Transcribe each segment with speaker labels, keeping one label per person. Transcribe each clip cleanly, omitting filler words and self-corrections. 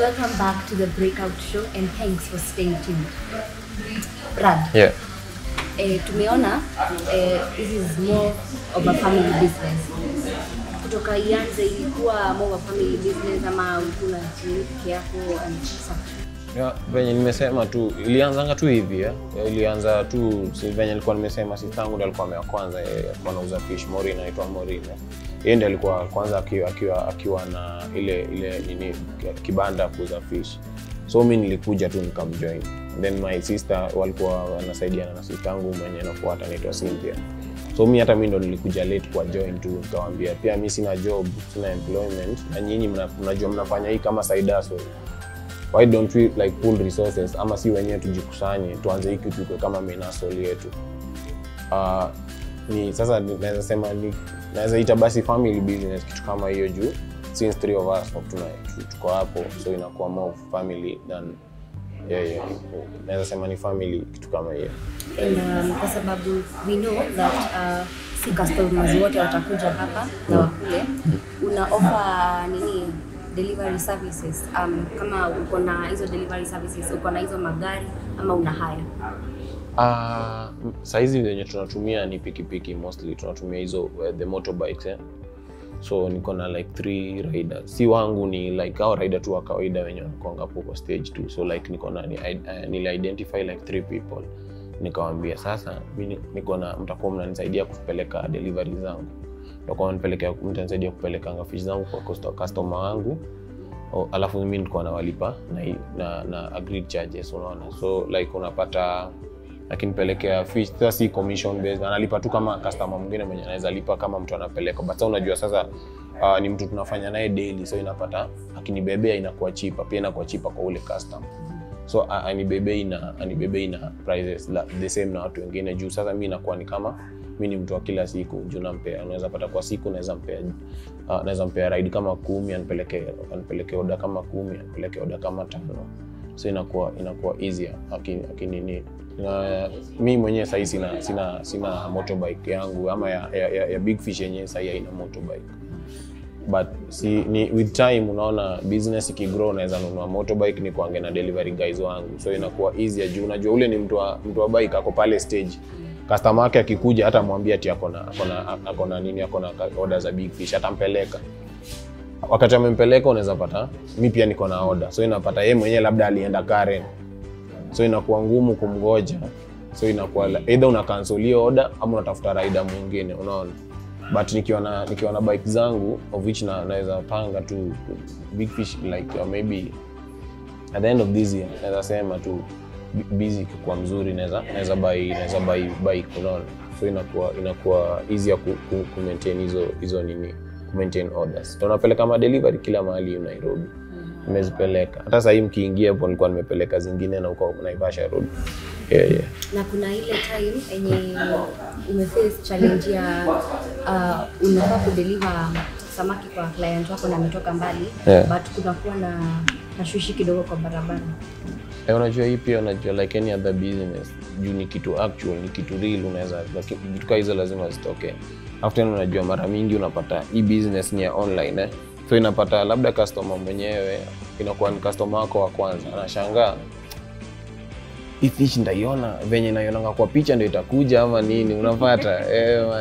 Speaker 1: welcome back to the Breakout Show and thanks for staying tuned. Brad.
Speaker 2: Yeah.
Speaker 1: Tumeona this is more of a family business. Kutoka ianze ilikuwa more of a family business ama kuna chini yako and such.
Speaker 2: Yeah, venye nimesema tu ilianzanga tu hivi ilianza tu venye nilikuwa nimesema si tangu ndo alikuwa kwanza anauza fish mori inaitwa Morina. Yeye ndiye alikuwa kwanza akiwa na ile nini kibanda kuuza fish. So mimi nilikuja tu nikamjoin. Then my sister walikuwa wanasaidiana na sister yangu mwenye anafuata anaitwa Cynthia. So mimi ndo nilikuja late kwa join tu nikawaambia pia mimi sina job, sina employment na nyinyi mnajua mnafanya hii kama side hustle. Why don't we like pool resources ama si wenyewe tujikusanye tuanze hiki kitu kama main hustle yetu. Ni sasa naweza sema naweza ita basi family business kitu kama hiyo juu since 3 of us tuko hapo, so inakuwa more family than naweza sema ni family kitu kama hiyo.
Speaker 1: Kwa sababu we know that si customers wote watakuja hapa na wakule, una offer nini delivery services. Kama uko na hizo delivery services, uko na hizo magari ama una hire?
Speaker 2: Saizi zenye tunatumia ni pikipiki mostly, tunatumia hizo the motorbikes So niko na like 3 riders. Si wangu ni like hao rider tu wa kawaida wenye wanakonga hapo kwa stage 2. So like niko na nili identify like 3 people. Nikawaambia sasa mimi niko na mtakuwa mnanisaidia kupeleka delivery zangu. Ndio mtanisaidia kupeleka fish zangu kwa customer wangu. Alafu mimi niko na walipa na agreed charges unaona. So like unapata akinipelekea fish sasa si commission based, analipa tu kama customer mwingine mwenye anaweza lipa kama mtu anapeleka. But sasa unajua sasa ni mtu tunafanya naye daily, so inapata akinibebea inakuwa cheaper, pia inakuwa cheaper kwa ule customer. So anibebei na prices the same na watu wengine juu sasa mimi inakuwa ni kama mimi ni mtu wa kila siku juu nampea. Unaweza pata kwa siku naweza mpea ride kama 10 anipeleke order kama 10 anipeleke order kama 5. So inakuwa easier akinini. Mimi mwenyewe sasa sina motorbike yangu ama ya big fish yenyewe sasa haina motorbike. But with time unaona business ikigrow naweza nunua motorbike ni kuange na delivery guys wangu. So inakuwa easier juu unajua ule ni mtu wa bike ako pale stage. Customer wake akikuja hata mwambie ati ako na order za big fish atampeleka. Wakati amempeleka unaweza pata mimi pia niko na order. So inapata yeye mwenyewe labda alienda Karen. So inakuwa ngumu kumgoja. So inakuwa either una cancel hiyo order ama unatafuta rider mwingine unaona. But nikiwa na bike zangu of which naweza panga tu big fish like maybe at the end of this year naweza sema tu busy kwa mzuri naweza buy bike unaona. So inakuwa easier ku maintain hizo nini maintain orders. Tunapeleka kama delivery kila mahali Nairobi. Nimezipeleka. Hata sasa hivi mkiingia hapo nilikuwa nimepeleka zingine na huko Naivasha road. Yeah. Na
Speaker 1: kuna ile time yenye umeface challenge ya unataka kudeliver samaki kwa client wako na ametoka mbali, but kunakuwa na shushi kidogo kwa barabara.
Speaker 2: Unajua hii pia unajua like any other business, juu ni kitu actual, ni kitu real unaweza vitu kama hizo lazima zitoke. After unajua mara mingi unapata hii business ni ya online So inapata labda customer mwenyewe inakuwa ni customer wako wa kwanza anashangaa hii fish ndaiona venye naionanga kwa picha ndio itakuja ama nini unapata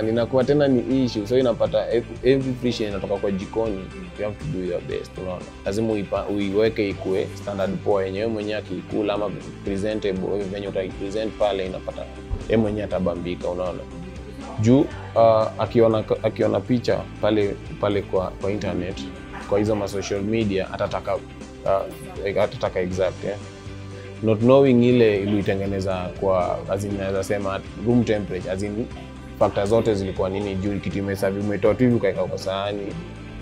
Speaker 2: inakuwa tena ni issue. So inapata every fish inatoka kwa jikoni, you have to do your best unaona. Lazima uiweke ikue standard poa yenyewe mwenyewe akikula ama presentable venye utaipresent pale inapata yeye mwenyewe atabambika unaona. Juu akiona picha pale kwa internet kwa hizo ma social media atataka exact not knowing ile ilitengeneza kwa naweza sema room temperature factors zote zilikuwa nini juu kitu imeserve umetoa tu hivi ukaeka kwa sahani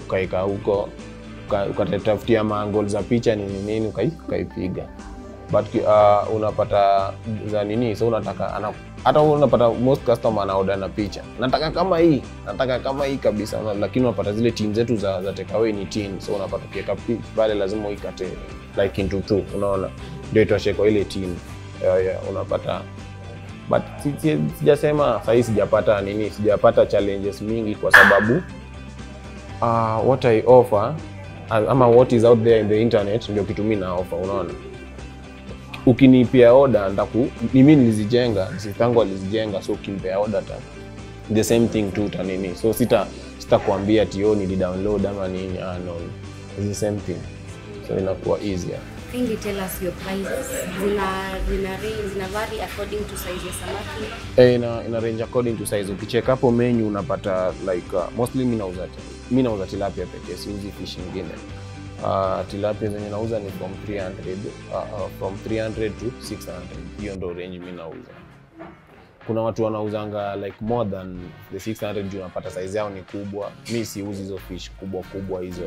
Speaker 2: ukaeka huko ukatafutia angle za picha nini ukaipiga. But unapata za nini so unataka hata unapata most customer ana order na picha nataka kama hii kabisa lakini unapata zile tin zetu za take away ni tin. So unapata kieka pale lazima uikate like into 2 unaona ndio itoshe kwa ile tin unapata. But sijasema sasa sijapata challenges mingi kwa sababu what I offer ama what is out there in the internet ndio kitu mimi na offer, unaona. Ukinipia order mimi nilizijenga, sitangu alizijenga, so ukinipia order the same thing tu tanini. So sitakwambia tio ni download ama nini, no. It's the same thing. So inakuwa easier.
Speaker 1: Can you tell us your prices? Zina vary according to size ya samaki?
Speaker 2: Ina range according to size. Ukicheck hapo menu unapata like mostly mimi nauza tilapia pekee, siuzi fish nyingine. Tilapia zenye nauza ni from 300 to 600. Hiyo ndo range mimi nauza. Kuna watu wanauzanga like more than the 600 juu unapata size yao ni kubwa. Mimi siuzi hizo fish kubwa hizo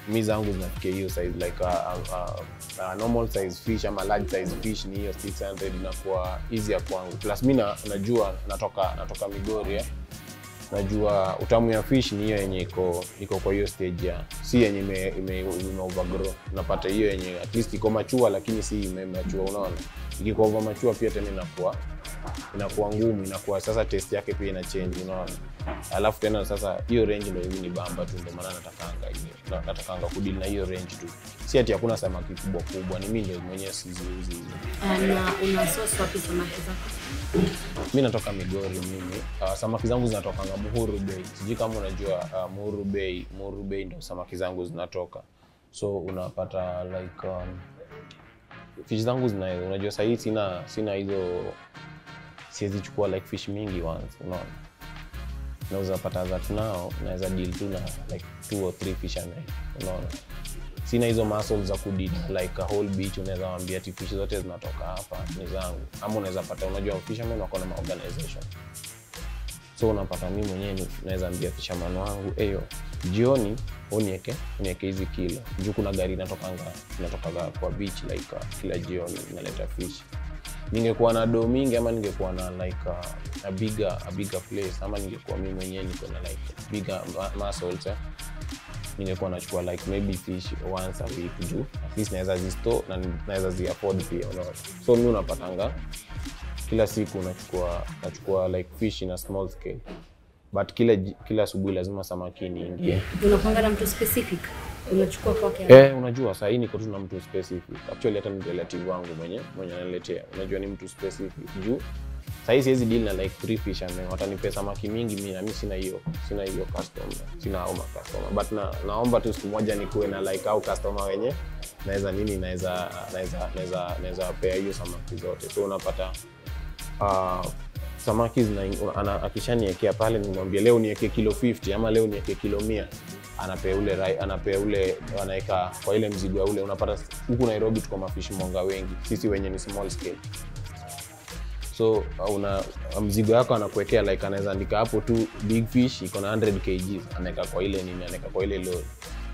Speaker 2: Mimi zangu zinafikia hiyo size like a normal size fish ama large size fish ni hiyo 600, inakuwa easier kwangu. Plus mimi najua natoka Migori najua utamu ya fish ni hiyo yenye iko kwa hiyo stage ya si yenye ime overgrow. Unapata hiyo yenye at least iko mature lakini si imemature, unaona. Ikiko over mature pia tena inakuwa ngumu, inakuwa sasa taste yake pia ina change, unaona. Alafu tena sasa hiyo range ndio mimi ni bamba tu, ndio maana natakanga kudeal na hiyo range tu. Si ati hakuna samaki kubwa, ni mimi ndio mwenyewe siziuzi hizo.
Speaker 1: Na una source wapi samaki zako?
Speaker 2: Mimi natoka Migori mimi. Samaki zangu zinatokanga Muhuru Bay. Sijui kama unajua Muhuru Bay ndio samaki zangu zinatoka. So unapata like fish zangu unajua sasa sina hizo, siwezi chukua like fish mingi once, unaona. Naweza pata that now, naweza deal tu na like 2 or 3 fish a night, unaona. Sina hizo muscles za kudeal like a whole beach. Unaweza waambia ati fish zote zinatoka hapa ni zangu, ama unaweza pata, unajua fishermen wako na organization. So unapata mimi mwenyewe naweza ambia fisherman wangu jioni unieke hizi kilo. Juu kuna gari inatoka kwa beach like kila jioni inaleta fish. Ningekuwa na do mingi ama ningekuwa na like a bigger place, ama ningekuwa mimi mwenyewe niko na like bigger muscles, ningekuwa nachukua like maybe fish once a week juu at least naweza zistore na naweza zi-afford pia, unaona. So mimi unapatanga kila siku nachukua like fish in a small scale, but kila asubuhi lazima samaki niingie.
Speaker 1: Unapanga na mtu specific unachukua kwake?
Speaker 2: Unajua sasa hii niko tu na mtu specific. Actually hata ni relative wangu mwenye ananiletea. Unajua ni mtu specific. Juu sasa hii siwezi deal na like 3 fish and watanipa samaki mingi, mimi sina hiyo customer. Sina hao customer. But naomba tu siku moja nikuwe na like au customer wenye naweza pea hiyo samaki zote. So unapata samaki akishaniwekea pale, nimwambia leo niweke kilo 50 ama leo niweke kilo 100, anapea ule anaweka kwa ile mzigo ule. Unapata huku Nairobi tuko mafish monga wengi, sisi wenye ni small scale. So mzigo yako anakuwekea like anaweza andika hapo tu big fish iko na 100 kg, anaweka kwa ile anaweka kwa ile lori.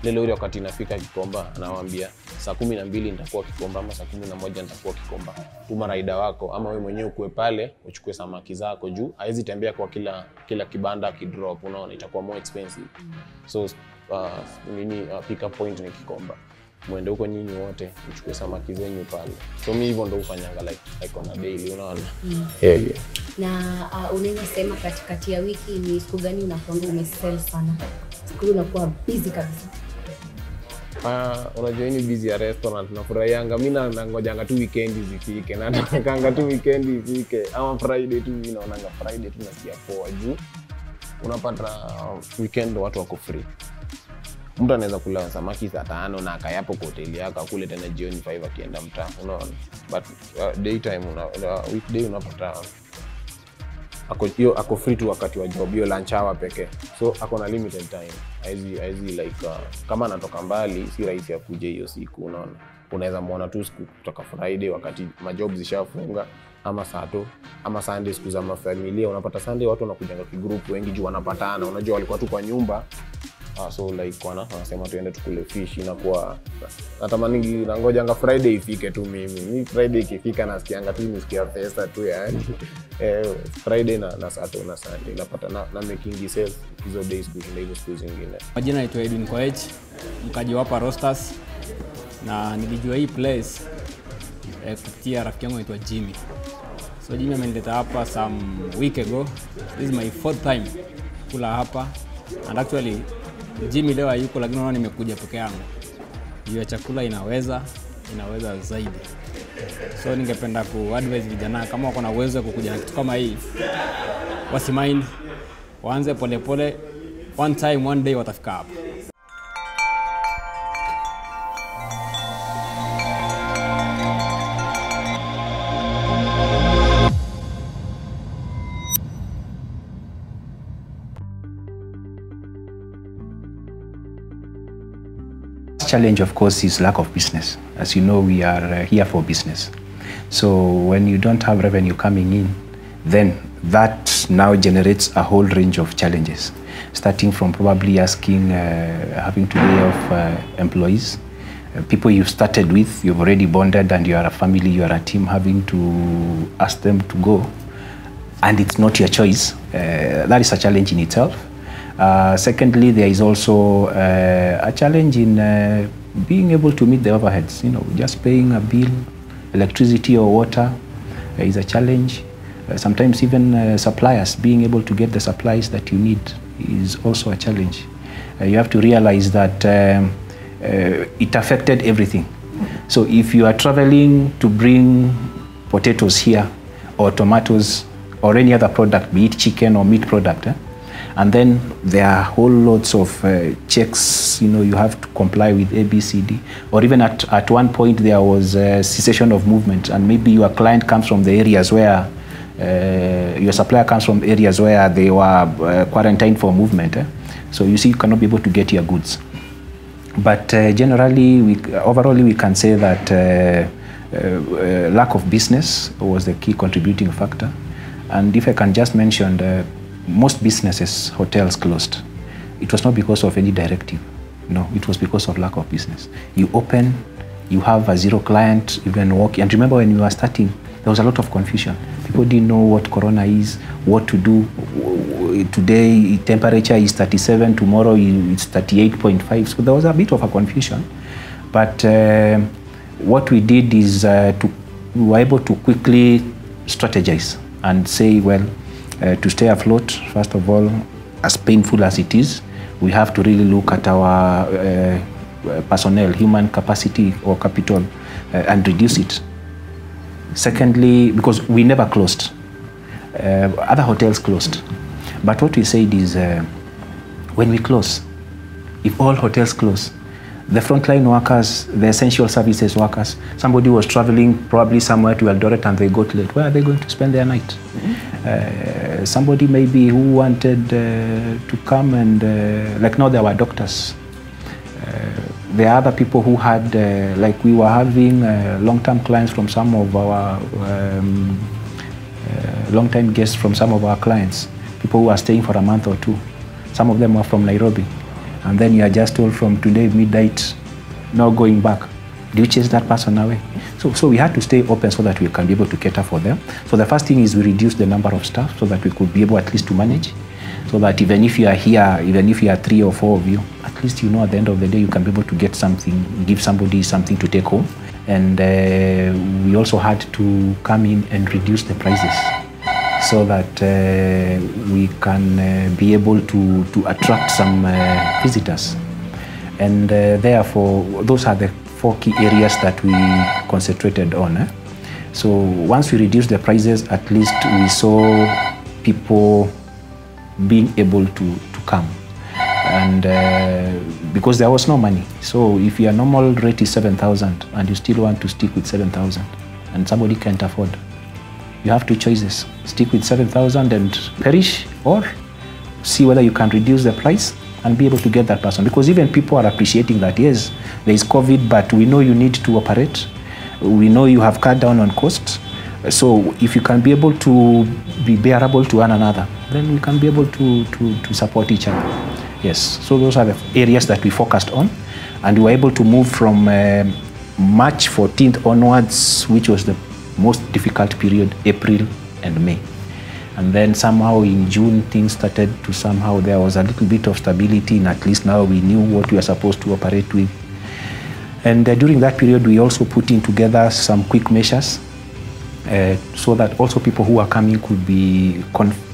Speaker 2: Ile lori wakati inafika Kikomba anawaambia saa 12 nitakuwa Kikomba ama saa 11 nitakuwa Kikomba. Tuma raida wako ama wewe mwenyewe ukue pale uchukue samaki zako juu haizi tembea kwa kila kibanda kidrop, unaona itakuwa more expensive. So pick up point ni Kikomba. Muende huko nyinyi wote uchukue samaki zenyu pale. So mimi hivyo ndo ufanyanga like on a daily, unaona. Yeah.
Speaker 1: Na unaweza sema katikati ya wiki ni siku gani unakuwa umesell sana? Siku unakuwa busy kabisa.
Speaker 2: Unajua ni busy ya restaurant, nafurahianga mimi nangojanga tu weekend zifike, na nataka tu weekend ifike ama Friday tu. Mimi naonanga Friday tu nasikia poa juu unapata weekend watu wako free. Mtu anaweza kula samaki saa 5 na akayapo kwa hoteli yako akule tena jioni 5 akienda mtaa, unaona. But daytime weekday unapata ako free tu wakati wa job, hiyo lunch hour pekee. So ako na limited time. Haizi like kama anatoka mbali si rahisi ya kuja hiyo siku, unaona. Unaweza muona tu siku kutoka Friday wakati majob zishafunga, ama Sato ama Sunday siku za mafamilia. Unapata Sunday watu wanakujanga kigroup wengi juu wanapatana, unajua walikuwa tu kwa nyumba. So like wanasema tuende tukule fish, inakuwa natamani nangojanga Friday ifike tu. Mimi Friday ikifika nasikianga tu nisikia pesa tu yani. Friday na Saturday na Sunday napata na making sales hizo days kushinda hizo siku zingine.
Speaker 3: Majina naitwa Edwin Koech, mkaji hapa Roasters, na nilijua hii place kupitia rafiki yangu anaitwa Jimmy. So Jimmy amenileta hapa some week ago. This is my 4th time kula hapa, and actually Jimmy leo hayuko, lakini naona nimekuja peke yangu. Hiyo chakula inaweza zaidi. So ningependa ku-advise vijana kama wako na uwezo kukuja na kitu kama hii, wasimind, waanze pole. One time, one day watafika hapo.
Speaker 4: Challenge, of course, is lack of business. As you know, we are here for business. So when you don't have revenue coming in, then that now generates a whole range of challenges, starting from probably asking, having to lay off employees, people you've started with, you've already bonded, and you are a family, you are a team, having to ask them to go, and it's not your choice. That is a challenge in itself. Secondly, there is also a challenge in being able to meet the overheads. You know, just paying a bill, electricity or water is a challenge. Sometimes even suppliers, being able to get the supplies that you need is also a challenge. You have to realize that it affected everything. So if you are traveling to bring potatoes here, or tomatoes, or any other product, be it chicken or meat product, and then there are whole lots of checks, you know, you have to comply with ABCD. Or even at one point there was a cessation of movement, and maybe your client comes from the areas where, your supplier comes from areas where they were quarantined for movement. So you see, you cannot be able to get your goods. But generally, overall, we can say that lack of business was the key contributing factor. And if I can just mention, most businesses, hotels closed. It was not because of any directive. No, it was because of lack of business. You open, you have a zero client, you can walk. And remember when we were starting, there was a lot of confusion. People didn't know what corona is, what to do. Today, temperature is 37, tomorrow it's 38.5. So there was a bit of a confusion. But what we did is we were able to quickly strategize and say, well, to stay afloat, first of all, as painful as it is, we have to really look at our personnel, human capacity or capital, and reduce it. Secondly, because we never closed. Other hotels closed. But what we said is, when we close, if all hotels close, the frontline workers, the essential services workers, somebody was traveling probably somewhere to Eldoret and they got late. Where are they going to spend their night? Somebody maybe who wanted to come and, like now there were doctors. There are other people who had, like we were having long-term clients from some of our, long-time guests from some of our clients, people who are staying for a month or two. Some of them were from Nairobi. And then you are just told from today midnight, no going back. Do you chase that person away? So we had to stay open so that we can be able to cater for them. So the first thing is we reduced the number of staff so that we could be able at least to manage. So that even if you are here, even if you are 3 or 4 of you, at least you know at the end of the day you can be able to get something, give somebody something to take home. And we also had to come in and reduce the prices, so that we can be able to attract some visitors. And therefore, those are the 4 key areas that we concentrated on. So once we reduced the prices, at least we saw people being able to come. And because there was no money. So if your normal rate is 7,000 and you still want to stick with 7,000 and somebody can't afford, you have 2 choices. Stick with 7,000 and perish, or see whether you can reduce the price and be able to get that person. Because even people are appreciating that, yes, there is COVID, but we know you need to operate. We know you have cut down on costs. So if you can be able to be bearable to one another, then we can be able to support each other. Yes, so those are the areas that we focused on. And we were able to move from March 14th onwards, which was the most difficult period, April and May. And then somehow in June, things started to somehow, there was a little bit of stability, and at least now we knew what we were supposed to operate with. And during that period, we also put in together some quick measures so that also people who are coming could be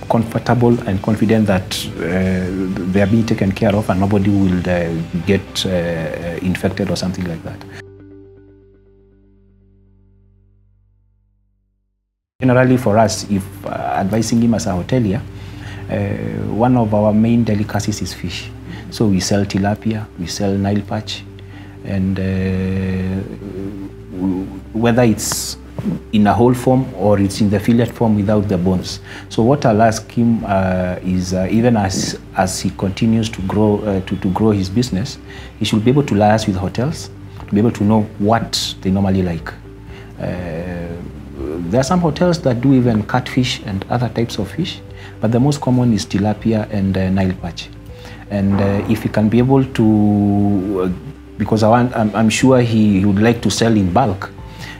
Speaker 4: comfortable and confident that they are being taken care of and nobody will get infected or something like that. Generally for us, if advising him as a hotelier, one of our main delicacies is fish. So we sell tilapia, we sell Nile perch, and whether it's in a whole form or it's in the fillet form without the bones. So what I'll ask him is even as he continues to grow to grow his business, he should be able to liaise with hotels to be able to know what they normally like. There are some hotels that do even catfish and other types of fish, but the most common is tilapia and Nile perch. And if he can be able to, because I'm sure he would like to sell in bulk,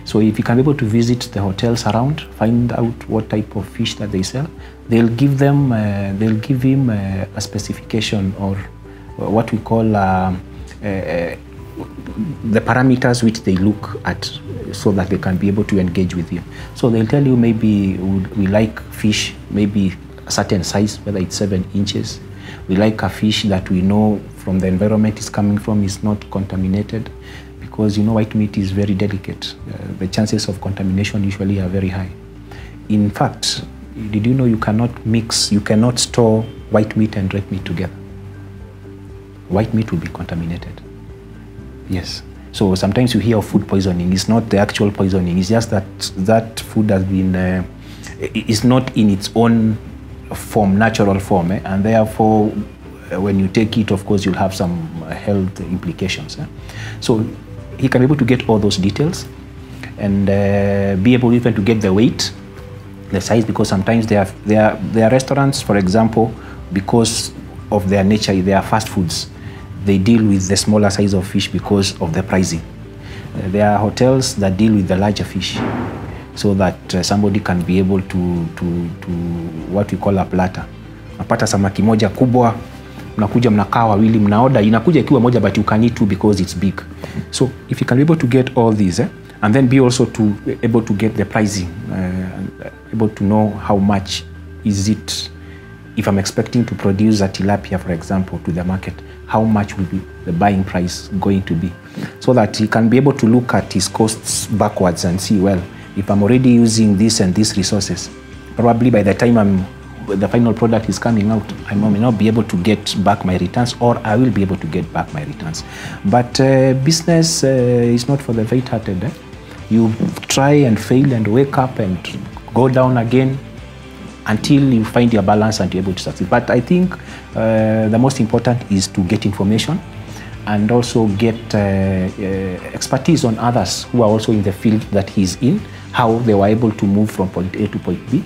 Speaker 4: so if he can be able to visit the hotels around, find out what type of fish that they sell, they'll give him a specification or what we call the parameters which they look at so that they can be able to engage with you. So they'll tell you maybe we like fish, maybe a certain size, whether it's 7 inches. We like a fish that we know from the environment it's coming from is not contaminated, because you know white meat is very delicate. The chances of contamination usually are very high. In fact, did you know you cannot store white meat and red meat together? White meat will be contaminated. Yes. So sometimes you hear of food poisoning. It's not the actual poisoning. It's just that that food has been, is not in its own form, natural form. And therefore, when you take it, of course, you'll have some health implications. So he can be able to get all those details and be able even to get the weight, the size, because sometimes there are restaurants, for example, because of their nature, they are fast foods. They deal with the smaller size of fish because of the pricing. There are hotels that deal with the larger fish, so that somebody can be able to what we call a platter. Napata samaki moja kubwa, mnakuja mnakaa wawili, mnaoda, inakuja ikiwa moja, but you can eat two because it's big. So if you can be able to get all these, and then be also able to get the pricing, able to know how much is it. If I'm expecting to produce a tilapia, for example, to the market, how much will be the buying price going to be? So that he can be able to look at his costs backwards and see, well, if I'm already using this and these resources, probably by the time the final product is coming out, I may not be able to get back my returns, or I will be able to get back my returns. But business is not for the faint-hearted. You try and fail and wake up and go down again until you find your balance and you're able to succeed. But I think the most important is to get information and also get expertise on others who are also in the field that he's in, how they were able to move from point A to point B.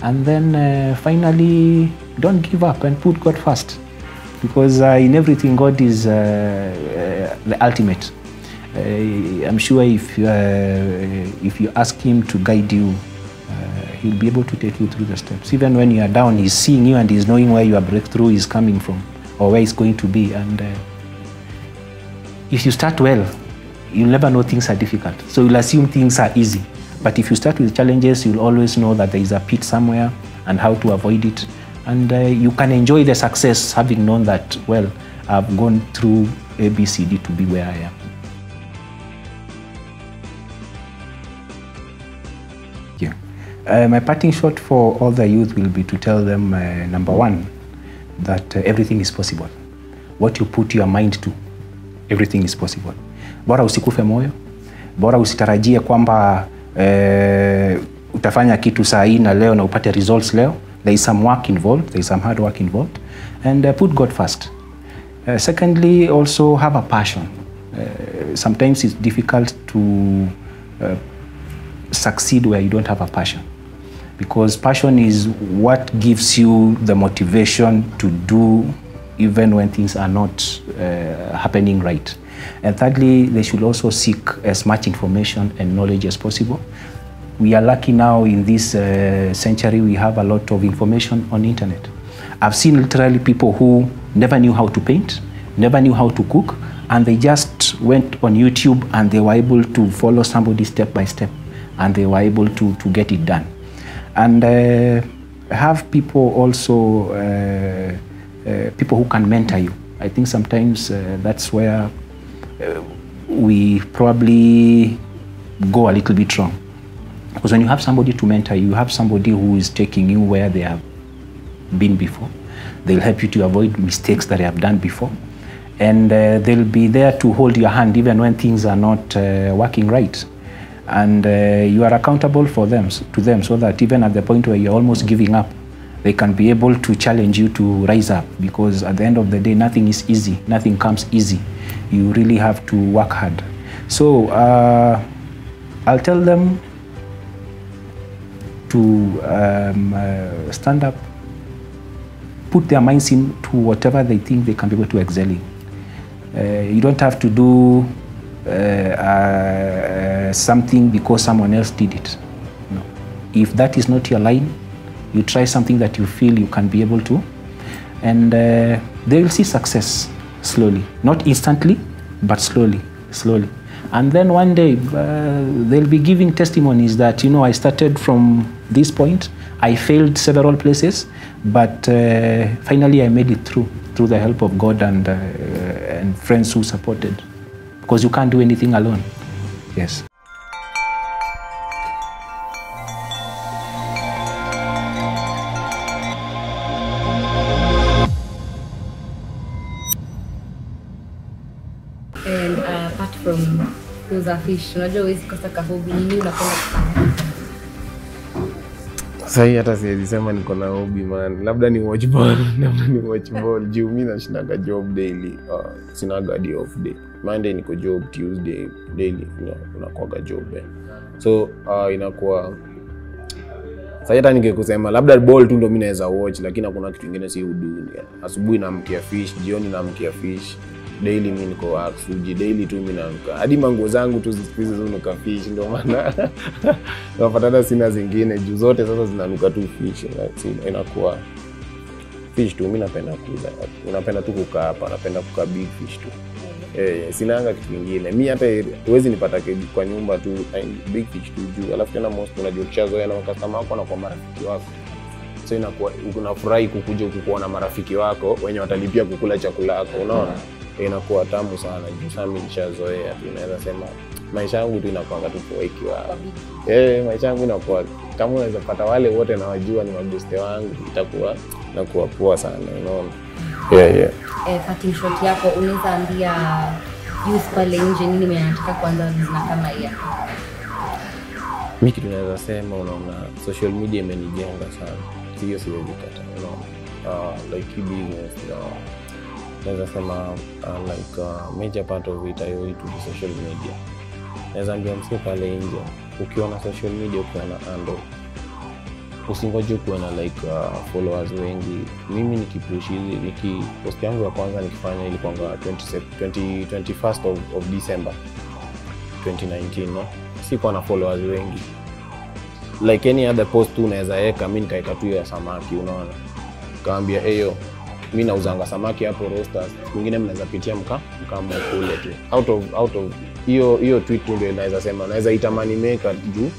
Speaker 4: And then finally, don't give up and put God first, because in everything God is the ultimate. I'm sure if you ask him to guide you, he'll be able to take you through the steps. Even when you are down, he's seeing you and he's knowing where your breakthrough is coming from or where it's going to be. And if you start well, you'll never know things are difficult. So you'll assume things are easy. But if you start with challenges, you'll always know that there is a pit somewhere and how to avoid it. And you can enjoy the success having known that, well, I've gone through ABCD to be where I am. My parting shot for all the youth will be to tell them, number one, that everything is possible. What you put your mind to, everything is possible. Bora usikufe moyo, bora usitarajie kwamba utafanya kitu saa hii na leo na upate results leo. There is some work involved, there is some hard work involved, and put God first. Secondly, also have a passion. Sometimes it's difficult to succeed where you don't have a passion, because passion is what gives you the motivation to do even when things are not happening right. And thirdly, they should also seek as much information and knowledge as possible. We are lucky now in this century, we have a lot of information on the internet. I've seen literally people who never knew how to paint, never knew how to cook, and they just went on YouTube and they were able to follow somebody step by step, and they were able to get it done. And have people also, people who can mentor you. I think sometimes that's where we probably go a little bit wrong. Because when you have somebody to mentor you, you have somebody who is taking you where they have been before. They'll help you to avoid mistakes that they have done before. And they'll be there to hold your hand even when things are not working right. And you are accountable to them, so that even at the point where you're almost giving up, they can be able to challenge you to rise up. Because at the end of the day, nothing is easy. Nothing comes easy. You really have to work hard. So I'll tell them to stand up, put their minds into whatever they think they can be able to excel in. You don't have to do something because someone else did it. No. If that is not your line, you try something that you feel you can be able to, and they will see success slowly. Not instantly, but slowly. And then one day, they'll be giving testimonies that, you know, I started from this point, I failed several places, but finally I made it through the help of God and friends who supported. Because you can't do anything alone. Yes.
Speaker 1: And apart from kuuza fish, unajua huwezi kosa kahobi, nini unapenda kufanya?
Speaker 2: Sasa hata siwezi sema niko na hobby man. Labda ni watch ball, Juu mimi nashindaga job daily. Sinaga day off day. Monday niko job, Tuesday daily unakuaga job. So inakuwa sasa hata ningekusema labda ball tu ndo mimi naweza watch, lakini hakuna kitu kingine si hudu. Asubuhi naamkia fish, jioni naamkia fish. Daily mimi niko work, suji daily tu mimi naamka. Hadi mango zangu tu zisikize zinuka fish, ndio maana napata sina zingine juu zote sasa zinanuka tu fish. Inakuwa fish tu. Mimi napenda kuuza. Unapenda tu kukaa hapa, napenda kukaa big fish tu. Sinaanga kitu kingine. Mimi hata huwezi nipata kwa nyumba tu big fish tu juu. Alafu tena most unajua kishazoea na customer wako na kwa marafiki wako. So inakuwa unafurahi kukuja kukuona marafiki wako wenye watalipia kukula chakula yako, unaona? Inakuwa tamu sana juu sasa mimi nishazoea. Tunaweza sema maisha yangu tu inakuwa tu kwa ikiwa. Maisha yangu inakuwa kama unaweza pata wale wote na wajua ni mabeste wangu, itakuwa nakuwa poa sana, unaona?
Speaker 1: Cutting short yako unaweza ambia youth pale nje nini mnataka kuanza business kama hiyo?
Speaker 2: Mimi kitu naweza sema, unaona, social media imenijenga sana. Sio siwezi kata, unaona. Like business, naweza sema like major part of it I owe it to the social media. Naweza ambia msee pale nje, ukiona social media ukiona handle, usingoje kuwa na like followers wengi. Mimi nikipush hizi post yangu ya kwanza nikifanya ilikuwa 21st of December 2019, no? Sikuwa na followers wengi. Like any other post tu unaweza weka, mimi nikaeka tu ya samaki, unaona. Kaambia mimi nauzanga samaki hapo roasters. Mwingine mnaweza pitia mkama kule tu. Out of hiyo tweet ndio naweza sema naweza itamani maker juu.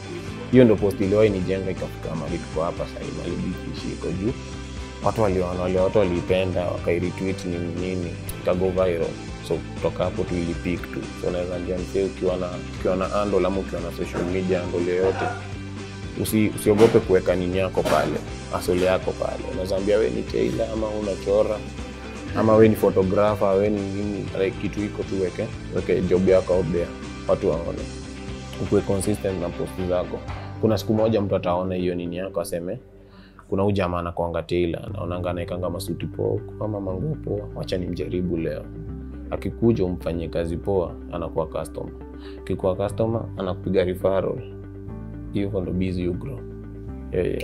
Speaker 2: Hiyo ndio post ile nijenga ikafika mahali tuko hapa sasa hivi malibishi iko juu. Watu walipenda, wakairetweet nini, ikago viral. So kutoka hapo tu ilipick tu. So naweza ambia msee ukiwa na handle ama ukiwa na social media handle yote, usiogope kuweka nini yako pale, asili yako pale. Unaweza ambia wewe ni tailor ama unachora ama wewe ni photographer, wewe ni nini, like kitu iko tu weke job yako out there, watu waone. Ukuwe consistent na post zako. Kuna siku moja mtu ataona hiyo nini yako aseme kuna huyu jamaa anakuanga tailor, anaonanga anaekanga masuti poa kama manguo poa, acha nimjaribu leo. Akikuja umfanyie kazi poa, anakuwa customer. Akikuwa customer anakupiga referral. Hiyo ndo busy you grow.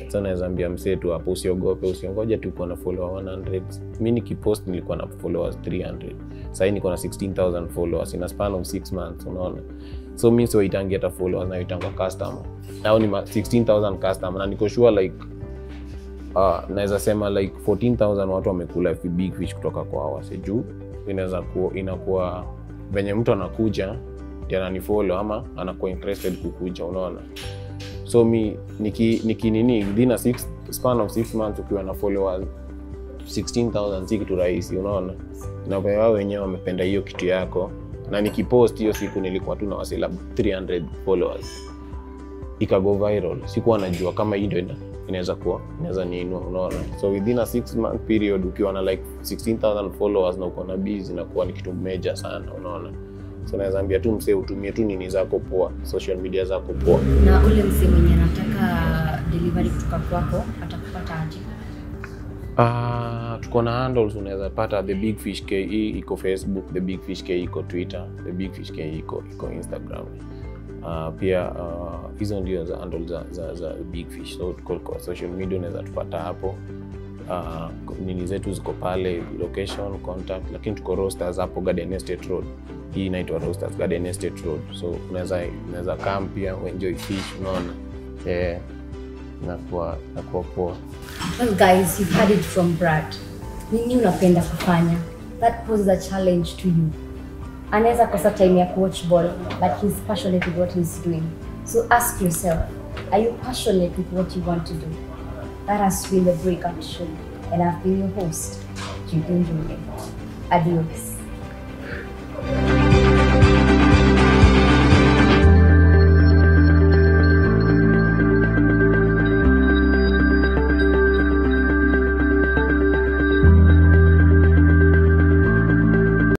Speaker 2: Sasa naweza ambia msee tu hapo usiogope, usiongoje tu kuwa na follower 100. Mimi nikipost nilikuwa na followers 300. Sasa niko na 16,000 followers in a span of 6 months, unaona. So mimi so itangieta followers na itanga customer. Au ni 16,000 customer na niko sure like naweza sema like 14,000 watu wamekula big fish kutoka kwa hawa juu. Inakuwa venye mtu anakuja ananifollow ama anakuwa interested kukuja, unaona. So mi niki nini within a span of 6 months ukiwa na followers 16,000 si kitu rahisi, unaona. Na kwa wao wenyewe wamependa hiyo kitu yako, na nikipost hiyo siku nilikuwa tu na wasela 300 followers, ikago viral. Sikuwa najua kama hii ndio inaweza niinua, unaona. So within a 6-month period ukiwa na like 16,000 followers na uko na busy na kuwa ni kitu major sana, unaona. So naweza ambia tu msee utumie tu nini zako poa, social media zako poa.
Speaker 1: Na ule msee mwenye anataka delivery kutoka kwako atakupata aje?
Speaker 2: Tuko na handles, unaweza pata The Big Fish KE iko Facebook, The Big Fish KE iko Twitter, The Big Fish KE iko Instagram. Pia hizo ndio za handles za Big Fish. So tuko kwa social media, unaweza tupata hapo. Nini zetu ziko pale, location, contact, lakini tuko Roasters hapo Garden Estate Road. Hii inaitwa Roasters Garden Estate Road. So unaweza come pia enjoy fish, unaona. Nakuwa poa.
Speaker 1: Well guys, you've heard it from Brad. Nini unapenda kufanya? That poses a challenge to you. Anaweza kosa time ya watch ball, but he's passionate with what he's doing. So ask yourself, are you passionate with what you want to do? That has been the Breakout Show, and I've been your host, Judy Njunge. Adios.